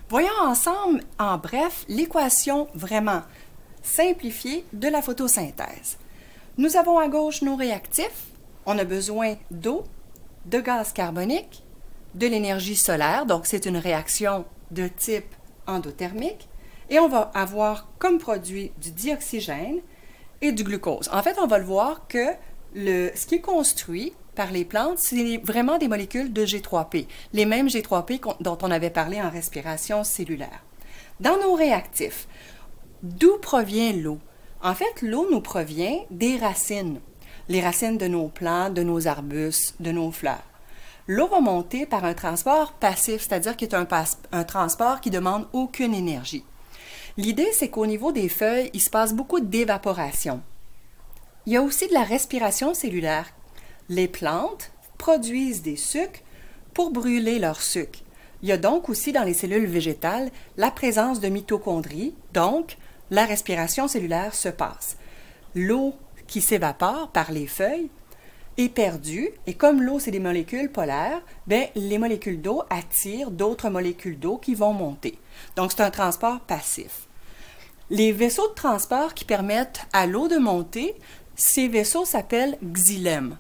Voyons ensemble, en bref, l'équation vraiment simplifiée de la photosynthèse. Nous avons à gauche nos réactifs. On a besoin d'eau, de gaz carbonique, de l'énergie solaire, donc c'est une réaction de type endothermique, et on va avoir comme produit du dioxygène et du glucose. En fait, on va le voir que ce qui est construit par les plantes, c'est vraiment des molécules de G3P, les mêmes G3P dont on avait parlé en respiration cellulaire. Dans nos réactifs, d'où provient l'eau? En fait, l'eau nous provient des racines, les racines de nos plantes, de nos arbustes, de nos fleurs. L'eau va monter par un transport passif, c'est-à-dire qu'il est un transport qui ne demande aucune énergie. L'idée, c'est qu'au niveau des feuilles, il se passe beaucoup d'évaporation. Il y a aussi de la respiration cellulaire. Les plantes produisent des sucs pour brûler leur sucre. Il y a donc aussi dans les cellules végétales la présence de mitochondries, donc la respiration cellulaire se passe. L'eau qui s'évapore par les feuilles est perdue, et comme l'eau, c'est des molécules polaires, bien, les molécules d'eau attirent d'autres molécules d'eau qui vont monter. Donc, c'est un transport passif. Les vaisseaux de transport qui permettent à l'eau de monter, ces vaisseaux s'appellent xylèmes.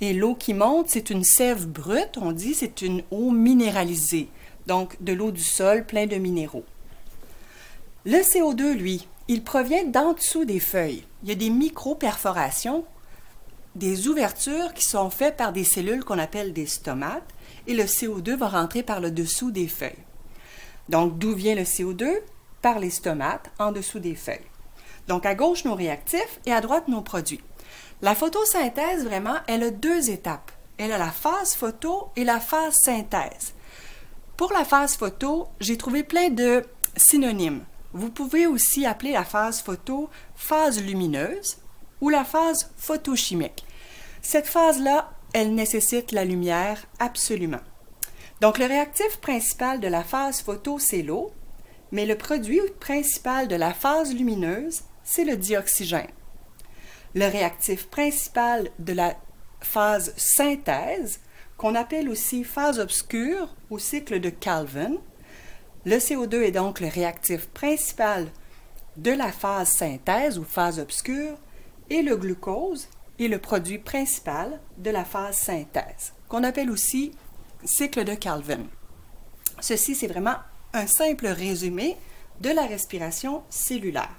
Et l'eau qui monte, c'est une sève brute, on dit c'est une eau minéralisée, donc de l'eau du sol plein de minéraux. Le CO2, lui, il provient d'en dessous des feuilles. Il y a des micro-perforations, des ouvertures qui sont faites par des cellules qu'on appelle des stomates, et le CO2 va rentrer par le dessous des feuilles. Donc, d'où vient le CO2? Par les stomates, en dessous des feuilles. Donc, à gauche, nos réactifs et à droite, nos produits. La photosynthèse, vraiment, elle a deux étapes. Elle a la phase photo et la phase synthèse. Pour la phase photo, j'ai trouvé plein de synonymes. Vous pouvez aussi appeler la phase photo phase lumineuse ou la phase photochimique. Cette phase-là, elle nécessite la lumière absolument. Donc, le réactif principal de la phase photo, c'est l'eau, mais le produit principal de la phase lumineuse, c'est le dioxygène. Le réactif principal de la phase synthèse, qu'on appelle aussi phase obscure ou cycle de Calvin, le CO2 est donc le réactif principal de la phase synthèse ou phase obscure, et le glucose est le produit principal de la phase synthèse, qu'on appelle aussi cycle de Calvin. Ceci, c'est vraiment un simple résumé de la respiration cellulaire.